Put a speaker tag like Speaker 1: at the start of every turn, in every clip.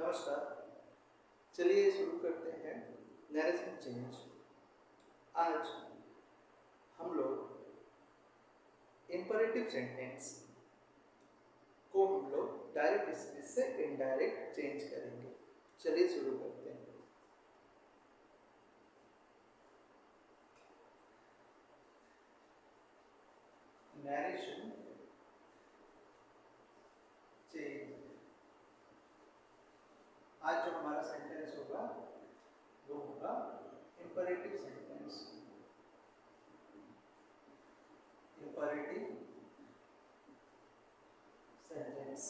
Speaker 1: नमस्कार। चलिए शुरू करते हैं नैरेशन चेंज। आज हम लोग इंपरेटिव सेंटेंस को हम लोग डायरेक्ट स्पीच से इनडायरेक्ट चेंज करेंगे। चलिए शुरू करते हैं। Narration change. आज जो हमारा सेंटेंस होगा वो होगा इंपरेटिव सेंटेंस। Imperative sentence.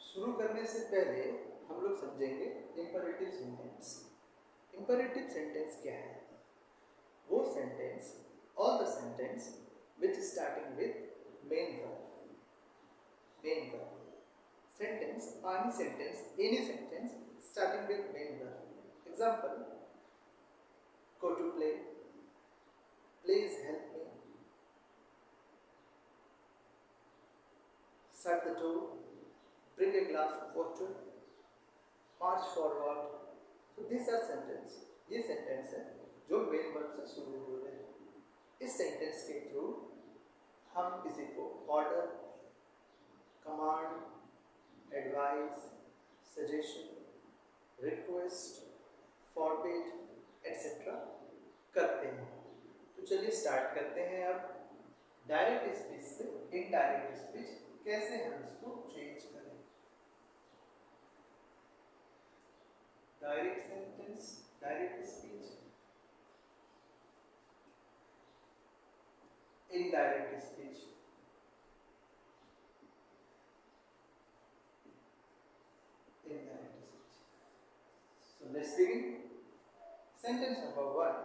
Speaker 1: शुरू करने से पहले हम लोग समझेंगे इंपरेटिव सेंटेंस। इंपरेटिव सेंटेंस क्या है? वो सेंटेंस और the sentence which is starting with main verb. Main verb. Sentence, any sentence starting with main verb. Example: go to play. Please help me. Shut the door. Bring a glass of water. March forward. So these are sentences. ये sentence है जो main verb से शुरू हो रहे हैं। इस sentence के थ्रू हम किसी को order, command, advice, suggestion, request, forbid etcetera करते हैं। तो चलिए स्टार्ट करते हैं। अब डायरेक्ट स्पीच से इनडायरेक्ट स्पीच कैसे हम इसको चेंज करें। Direct sentence, direct speech, indirect speech. Indirect speech. So let's begin. Sentence number 1.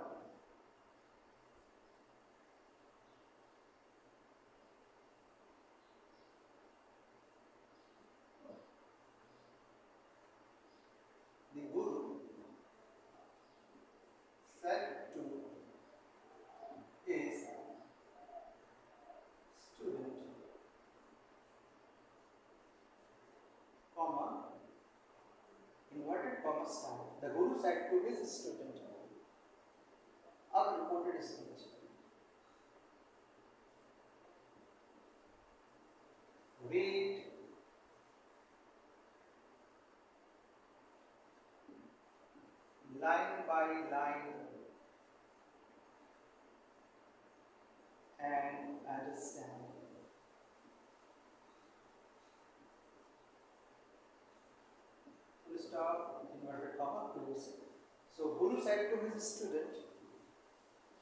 Speaker 1: The Guru said to his student, comma, inverted comma style. The Guru said to his student. अब reported speech. Read line by line and understand. Full stop, inverted comma, close. So Guru said to his student,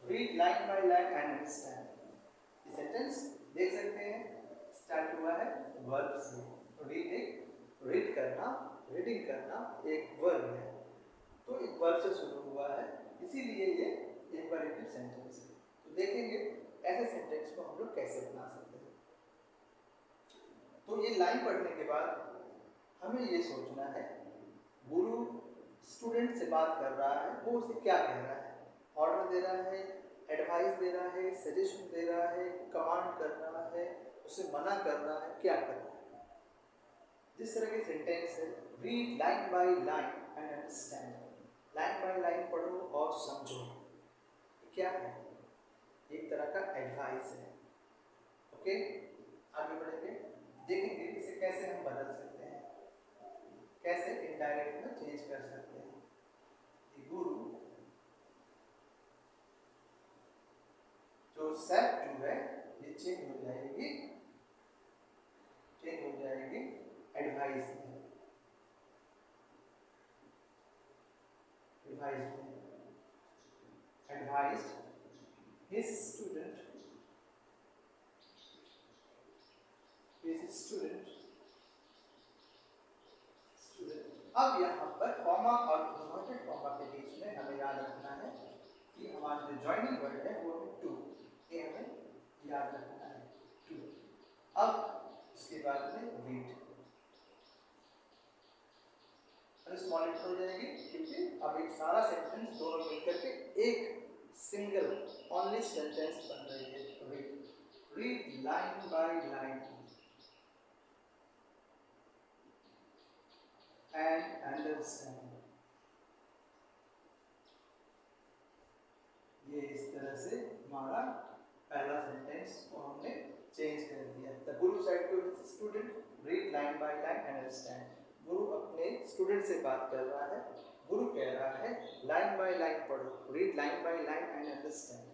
Speaker 1: read line by line and understand. ये sentence देख सकते हैं start हुआ है verb से। Read करना, reading करना एक वर्ब है, तो एक वर्ब से शुरू हुआ है, इसीलिए ये इंपरेटिव सेंटेंस है। तो देखेंगे ऐसे सेंटेंस को हम लोग कैसे बना सकते हैं। तो ये लाइन पढ़ने के बाद हमें ये सोचना है, गुरु स्टूडेंट से बात कर रहा है, वो उसे क्या कह रहा है? ऑर्डर दे रहा है, एडवाइस दे रहा है, सजेशन दे रहा है, कमांड कर रहा है, उसे मना कर रहा है, क्या कर रहा है? जिस तरह के सेंटेंस है, read line by line and understand. Line by line पढ़ो और समझो। क्या है? एक तरह का एडवाइस है। ओके, आगे बढ़ेंगे, देखेंगे इसे कैसे हम बदल सकते हैं, कैसे इनडायरेक्ट में चेंज कर सकते हैं। गुरु जो सेट टू है, ये चेंज हो जाएगी एडवाइस में। Advised his student अब यहाँ पर कॉमा और इन्वर्टेड कॉमा के बीच में हमें याद रखना है कि हमारा जो जॉइनिंग वर्ड है वो है टू। ये हमें याद रखना है, टू। अब उसके बाद में रीड स्मॉल लेटर हो जाएगी, क्योंकि अब एक सारा सेंटेंस दोनों मिलकर के एक सिंगल ओनली सेंटेंस बन रही है। Read read line by line and understand. ये इस तरह से हमारा पहला सेंटेंस को हमने चेंज कर दिया। The guru said to his student read line by line and understand. गुरु अपने स्टूडेंट से बात कर रहा है, गुरु कह रहा है लाइन बाय लाइन पढ़ो, read line by line and understand.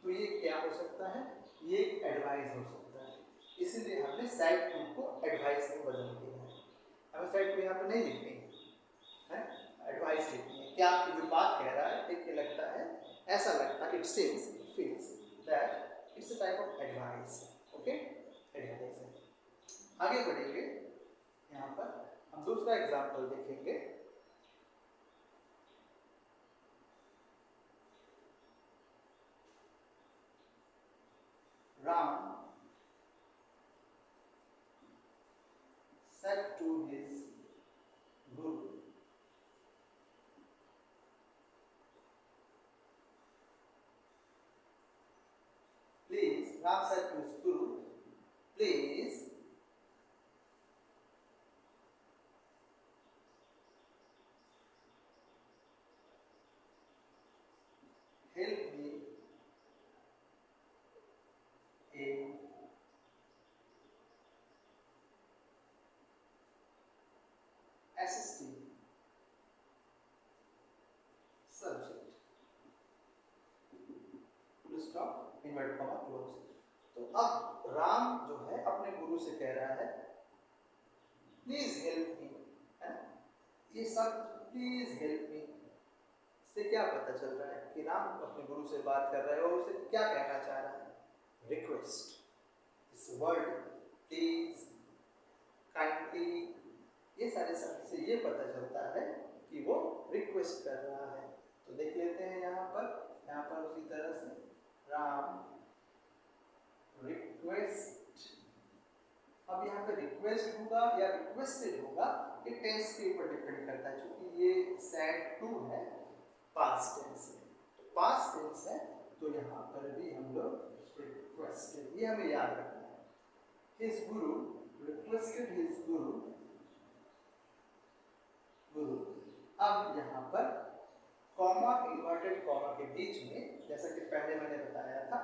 Speaker 1: तो ये क्या हो सकता है, ये एडवाइस हो सकता है, इसीलिए हमने साइड टू को एडवाइस में बदल दिया है। हमें साइड टू यहाँ पर नहीं लिखनी है, एडवाइस लिखनी है। क्या आपकी जो बात कह रहा है देख के लगता है, ऐसा लगता है, it seems, it feels that it's a type of advice. Okay, advice है। आगे बढ़ेंगे, यहाँ पर हम दूसरा एग्जाम्पल देखेंगे। Ram said to his guru, please, Ram said to his guru, please help me in assisting subject, full stop, inverted comma, close। तो अब राम जो है अपने गुरु से कह रहा है प्लीज हेल्प मी, है ना? ये सब प्लीज हेल्प मी से क्या पता चल रहा है कि राम अपने गुरु से बात कर रहा है और उसे क्या कहना चाह रहा है, रिक्वेस्ट। इस वर्ड प्लीज, काइंडली, ये सारे शब्द से ये पता चलता है कि वो रिक्वेस्ट कर रहा है। तो देख लेते हैं यहाँ पर उसी तरह से राम रिक्वेस्ट। अब यहाँ पे रिक्वेस्ट होगा या रिक्वेस्टेड होगा, ये टेंस के ऊपर डिपेंड करता है। क्योंकि ये सेड टू है, पास्ट टेंस है, तो पास्ट टेंस है, तो यहाँ पर भी हम लोग रिक्वेस्टेड, ये हमें याद रखना है। हिज गुरु रिक्वेस्टेड हिज गुरु, गुरु। अब यहाँ पर कॉमा, इन्वर्टेड कॉमा के बीच में, जैसा कि पहले मैंने बताया था,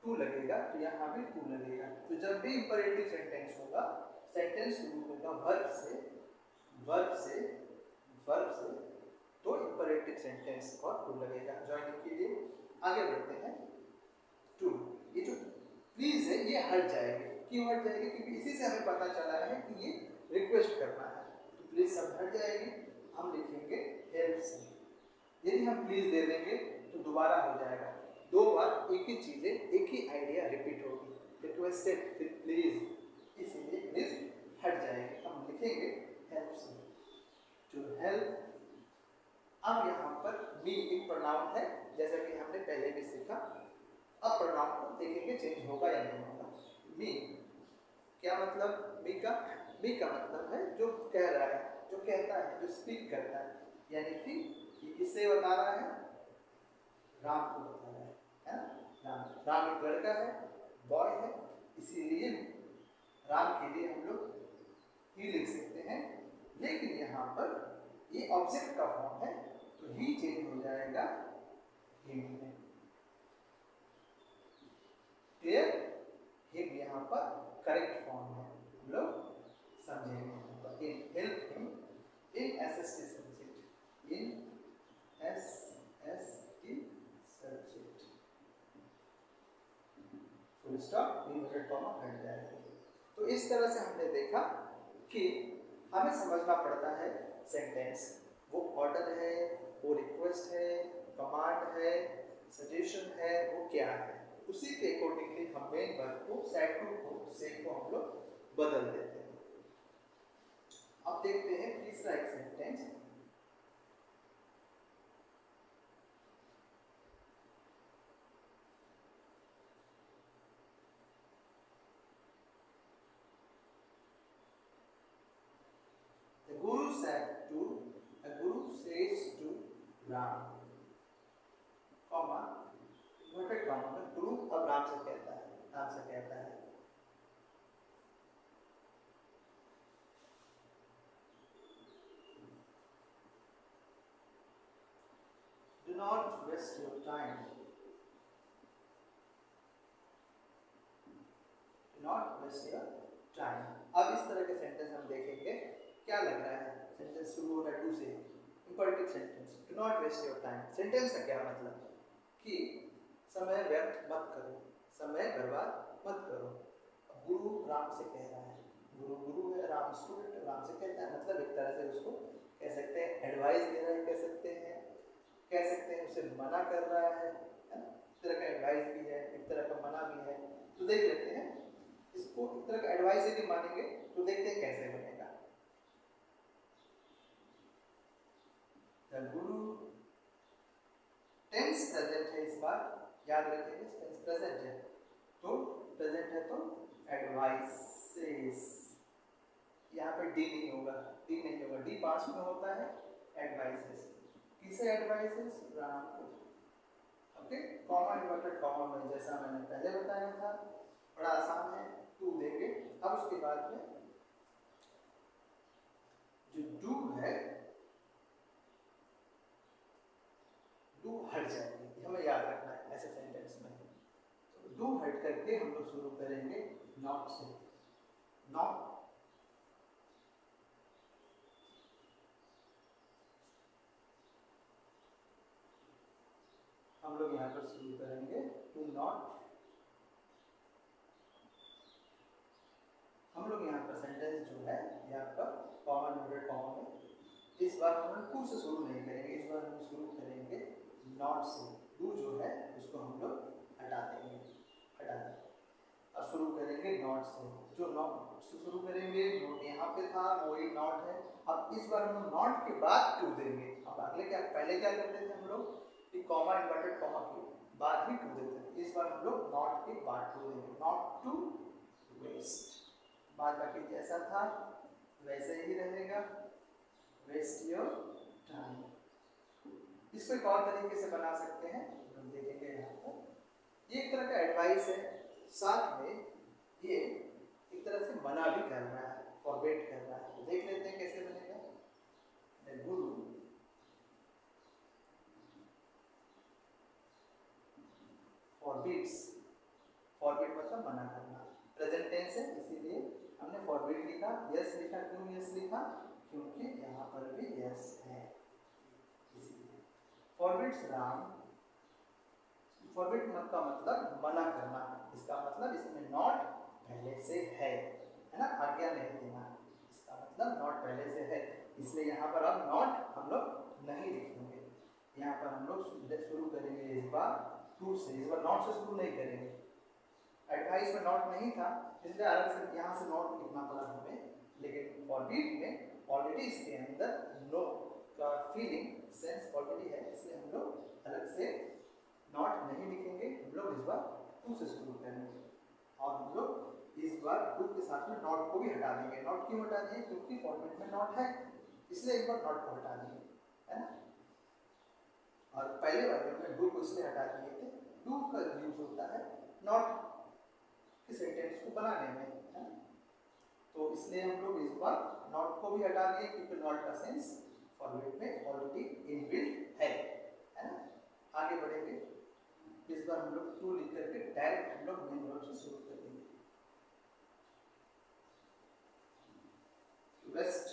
Speaker 1: टू लगेगा, तो यहाँ भी टू लगेगा। तो जब भी इंपरेटिव सेंटेंस होगा, सेंटेंस शुरू होगा वर्ब से, वर्ब से, वर्ब से, तो इंपरेटिव सेंटेंस और टू लगेगा। ज्वाइनिंग के लिए आगे बढ़ते हैं। टू, ये जो प्लीज है ये हट जाएगी। क्यों हट जाएगी? क्योंकि इसी से हमें पता चला है कि ये रिक्वेस्ट करना है, तो प्लीज सब हट जाएगी। हम लिखेंगे हेल्प से। यदि हम प्लीज दे देंगे तो दोबारा हो जाएगा, दो बार एक ही चीजें, एक ही आइडिया रिपीट होगी, रिक्वेस्टेड फिर प्लीज, इसीलिए प्लीज हट जाएगी। हम लिखेंगे हेल्प से, टू हेल्प। अब यहाँ पर मी एक प्रोनाउन है, जैसा कि हमने पहले भी सीखा। अब प्रोनाउन को देखेंगे चेंज होगा या नहीं होगा। मी, क्या मतलब मी का? मी का मतलब है जो कह रहा है, जो कहता है, जो स्पीक करता है, यानी कि किससे बता रहा है? राम को बता रहा है ना? राम एक लड़का है, बॉय है, इसीलिए राम के लिए हम लोग ही लिख सकते हैं। लेकिन यहाँ पर ये ऑब्जेक्ट का फॉर्म है, तो ही चेंज हो जाएगा हिम में। क्लियर? हिम यहाँ पर करेक्ट फॉर्म है, हम लोग समझेंगे। Help him in SST subject, in SST subject, full stop, inverted comma हट जाएगा। तो इस तरह से हमने देखा कि हमें समझना पड़ता है सेंटेंस, वो ऑर्डर है, वो रिक्वेस्ट है, कमांड है, सजेशन है, वो क्या है, उसी के अकॉर्डिंगली हम मेन वर्ब को, सेड टू को, से को हम लोग बदल देते हैं। अब देखते हैं तीसरा एक sentence. The guru says to Ram, comma, inverted comma में गुरु अब राम से कहता है, राम से कह कहता है? Do not waste your time. Do not waste your time. अब इस तरह के सेंटेंस हम देखेंगे, क्या लग रहा है? सेंटेंस शुरू हो रहा है to say, imperative sentence, do not waste your time. Sentence का क्या मतलब? कि समय व्यर्थ मत करो, समय बर्बाद मत करो। गुरु राम से कह रहा है, गुरु है, राम स्टूडेंट राम से कहता है, मतलब एक तरह से उसको कह सकते हैं एडवाइस दे रहा है, कह सकते हैं उसे मना कर रहा है ना? एक तरह का एडवाइस भी है, एक तरह का मना भी है। तो देख लेते हैं इसको, एक तरह का एडवाइस यदि मानेंगे तो देखते हैं कैसे बनेगा। द गुरु, टेंस प्रेजेंट है इस बार, याद रखेंगे टेंस प्रेजेंट है, तो प्रेजेंट है तो एडवाइसेस, यहाँ पे डी नहीं होगा, डी पास में होता है एडवाइसेस। किसे एडवाइसेस? राम को। ओके, कॉमा इन्वर्टेड कॉमा में, जैसा मैंने पहले बताया था, बड़ा आसान है, टू देंगे। अब उसके बाद में जो डू है, डू हट जाएगी, हमें याद रखना है ऐसे सेंटेंस में। तो डू हट करके हम लोग शुरू करेंगे नॉट से। नॉट, हम लोग यहाँ पर शुरू करेंगे टू नॉट। हम लोग यहाँ पर सेंटेंस जो है यहाँ पर कॉमा इन्वर्टेड कॉमा में, इस बार हम लोग टू से शुरू नहीं करेंगे, इस बार हम शुरू करेंगे नॉट से। डू जो है उसको हम लोग हटा देंगे। अब शुरू करेंगे नॉट से। जो नॉट से शुरू करेंगे, नोट यहाँ पे था, वही नॉट है। अब इस बार हम नॉट के बाद टू देंगे। अब अगले क्या, पहले क्या करते थे हम लोग कि कॉमा इन्वर्टेड कॉमा के बाद ही टू देते थे, इस बार हम लोग नॉट के बाद टू देंगे। नॉट टू वेस्ट, बाद बाकी जैसा था वैसे ही रहेगा, वेस्ट योर टाइम। इसको एक और तरीके से बना सकते हैं, हम देखेंगे यहाँ पर। ये एक तरह का एडवाइस है, साथ में ये एक तरह से मना भी कर रहा है, फॉरबिड कर रहा है। देख लेते हैं कैसे बनेगा। गुरु फॉरबिड्स, फॉरबिड मतलब मना करना, प्रेजेंट टेंस है इसीलिए हमने फॉरबिड लिखा। यस लिखा, क्यों यस लिखा? क्योंकि यहाँ पर भी यस है, इसीलिए फॉरबिड्स राम। फॉरबिड का मतलब मना करना, इसका मतलब इसमें नॉट पहले से है ना, आज्ञा नहीं देना, इसका मतलब नॉट पहले से है, इसलिए यहाँ पर अब नॉट हम लोग नहीं लिखेंगे। यहाँ पर हम लोग शुरू करेंगे इस बार टू से, इस बार नॉट से शुरू नहीं करेंगे। एडवाइस में नॉट नहीं था, इसलिए अलग से यहाँ से नॉट लिखना पड़ा हमें, लेकिन फॉरबिड में ऑलरेडी इसके अंदर नो का फीलिंग सेंस ऑलरेडी है, इसलिए हम लोग अलग से नॉट नहीं लिखेंगे। हम लोग इस बार टू से शुरू करेंगे और हम लोग इस बार टू के साथ में नॉट को भी हटा देंगे। नॉट क्यों हटा दिए? क्योंकि फॉर्मेट में नॉट है, इसलिए इस बार नॉट को हटा दिए, है ना। और पहले वाले में डू को इसलिए हटा दिए थे, डू का यूज होता है नॉट के सेंटेंस को बनाने में, है ना। तो इसलिए हम लोग इस बार नॉट को भी हटा दिए, क्योंकि नॉट का सेंस फॉर्मेट में ऑलरेडी इनबिल्ट है ना। आगे बढ़ेंगे, इस बार हम लोग टू लिख करके डायरेक्ट हम लोग मेन वर्ब से शुरू कर देंगे। वेस्ट,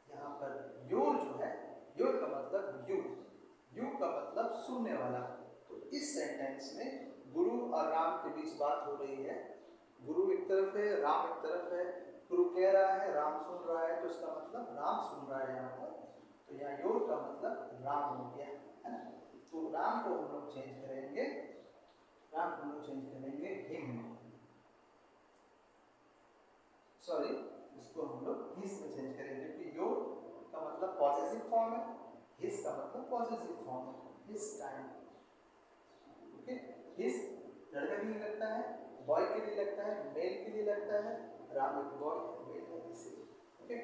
Speaker 1: यहाँ पर योर जो है, योर का मतलब यू का मतलब सुनने वाला। तो इस सेंटेंस में गुरु और राम के बीच बात हो रही है। गुरु एक तरफ है, राम एक तरफ है। गुरु कह रहा है, राम सुन रहा है, तो इसका मतलब राम सुन रहा है यहाँ पर। तो यहाँ योर का मतलब राम हो गया, है ना। तो राम को हम लोग चेंज करेंगे, राम को हम लोग चेंज करेंगे हिम, सॉरी इसको हम लोग हिस में चेंज करेंगे, क्योंकि योर का मतलब पॉजिटिव फॉर्म है, हिस का मतलब पॉजिटिव फॉर्म है, हिस टाइम। ओके, हिस लड़का के लिए लगता है, बॉय के लिए लगता है, मेल के लिए लगता है, राम एक बॉय मेल है, इसलिए ओके।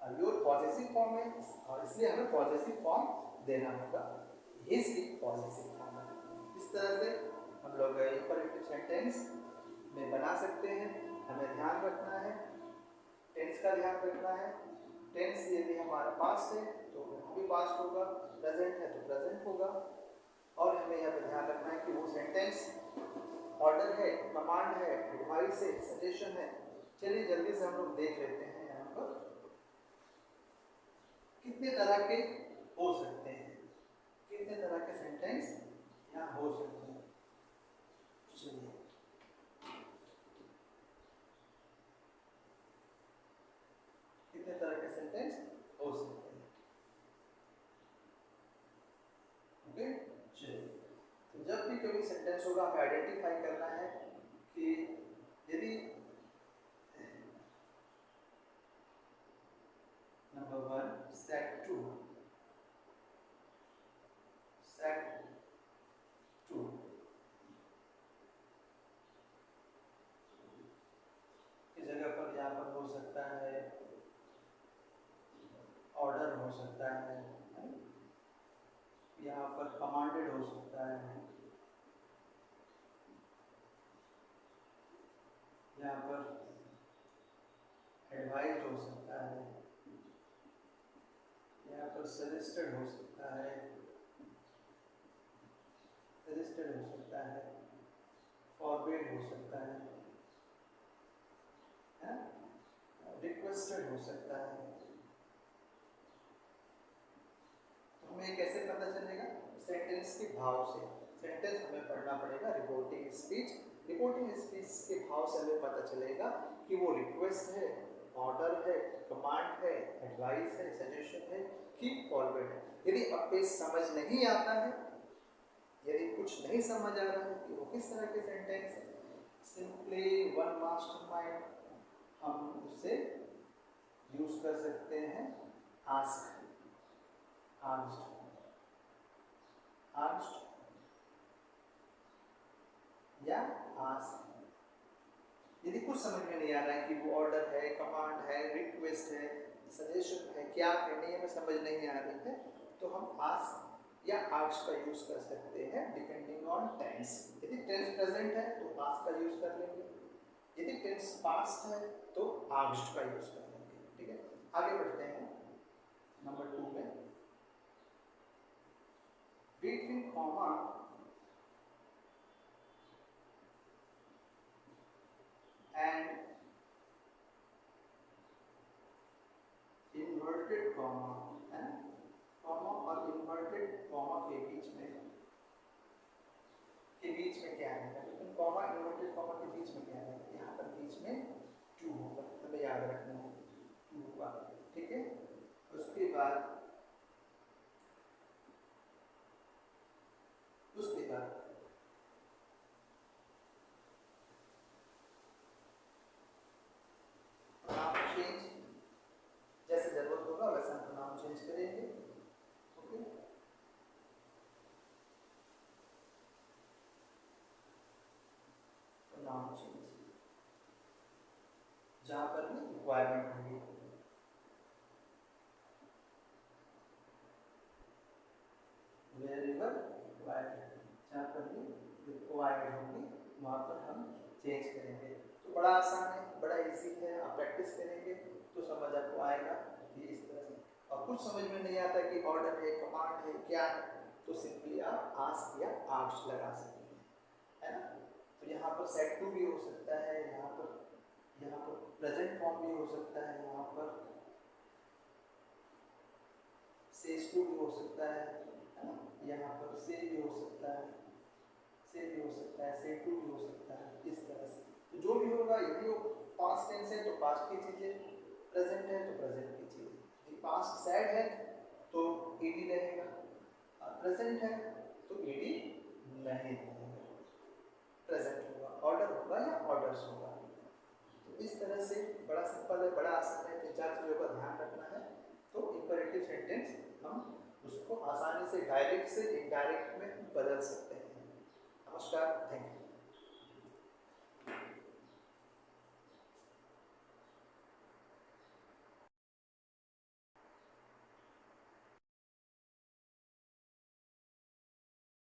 Speaker 1: और योर पॉजिटिव फॉर्म है और इसलिए हमें पॉजिटिव फॉर्म देना होगा, हिस की पॉजिटिव फॉर्म है। इस तरह से हम लोग इंपरेटिव सेंटेंस में बना सकते हैं। हमें ध्यान रखना है, टेंस का ध्यान रखना है। टेंस यदि हमारा पास्ट है तो वो भी पास्ट होगा, प्रेजेंट है तो प्रेजेंट होगा। और हमें यहाँ पे ध्यान रखना है कि वो सेंटेंस ऑर्डर है, कमांड है, एडवाइस है, सजेशन है। चलिए जल्दी से हम लोग देख लेते हैं यहाँ पर कितने तरह के हो सकते हैं, कितने तरह के सेंटेंस यहाँ हो सकते हैं। चलिए कितने तरह के सेंटेंस हो सकते हैं। ओके, चलिए तो जब भी कोई सेंटेंस होगा हमें आइडेंटिफाई करना है कि यदि नंबर 1 सेट 2 की जगह पर यहाँ पर हो सकता है ऑर्डर, हो सकता है यहाँ पर कमांडेड, हो सकता है यहाँ पर एडवाइज, हो सकता है यहाँ पर सजेस्टेड, हो सकता है सजेस्टेड, हो सकता है फॉरवर्ड, हो सकता है रिक्वेस्टेड, हो सकता है। तो हमें कैसे पता चलेगा? सेंटेंस के भाव से। सेंटेंस हमें पढ़ना पड़ेगा रिपोर्टिंग स्पीच। रिपोर्टिंग स्पीच के भाव से हमें पता चलेगा कि वो रिक्वेस्ट है, ऑर्डर है, कमांड है, एडवाइस है, सजेशन है कि फॉरवर्ड है। यदि आपको समझ नहीं आता है, यदि कुछ नहीं समझ आ रहा है कि वो किस तरह के सेंटेंस है, सिंपली वन मास्टरमाइंड हम उससे यूज कर सकते हैं आस्क, आस्क्ड, आस्क्ड या आस्क। यदि कुछ समझ में नहीं आ रहा है कि वो ऑर्डर है, कमांड है, रिक्वेस्ट है, सजेशन है, क्या करनी है, हमें समझ नहीं आ रही है, तो हम आस्क या आस्क का यूज कर सकते हैं डिपेंडिंग ऑन टेंस। यदि टेंस प्रेजेंट है तो आस्क का यूज कर लेंगे, यदि टेंस पास्ट है तो आस्क्ड का यूज कर लेंगे। ठीक है, आगे बढ़ते हैं नंबर 2 में। Between comma and inverted comma, है ना, कॉमा और इन्वर्टेड कॉमा के बीच में क्या है? लेकिन कॉमा इन्वर्टेड कॉमा के बीच में क्या है? यहाँ पर बीच में 2 होगा, हमें याद रखना है 2 होगा। ठीक है, उसके बाद नाम चेंज, जैसे जरूरत होगा वैसे हम नाम चेंज करेंगे। ओके, नाम चेंज जहाँ पर भी रिक्वायरमेंट होगी, वेरिएबल रिक्वायर्ड, जहाँ पर भी रिक्वायर्ड होगी वहाँ पर हम चेंज करेंगे। तो बड़ा आसान है, बड़ा इजी है, आप प्रैक्टिस करेंगे तो समझ आपको आएगा कि इस तरह से। और कुछ समझ में नहीं आता कि ऑर्डर है, कमांड है, क्या है, तो सिंपली आप आस्क या आस्क्ड लगा सकते हैं, है ना। तो यहाँ पर सेट टू भी हो सकता है, यहाँ पर प्रेजेंट फॉर्म भी हो सकता है, यहाँ पर सेज टू भी हो सकता है ना, यहाँ पर से भी हो सकता है, से भी हो सकता है, से टू भी हो सकता है, इस तरह से। तो जो भी होगा, यदि वो पास्ट टेंस है तो पास्ट की चीजें, प्रेजेंट है तो प्रेजेंट की चीजें। यदि पास्ट सैड है तो ईडी रहेगा, प्रेजेंट है तो ईडी नहीं रहेगा, प्रेजेंट होगा, ऑर्डर होगा या ऑर्डर्स होगा। तो इस तरह से बड़ा सिंपल है, बड़ा आसान है, 3-4 चीजों का ध्यान रखना है। तो इंपेरेटिव सेंटेंस हम उसको आसानी से डायरेक्ट से इनडायरेक्ट में बदल सकते हैं। नमस्कार, थैंक यू।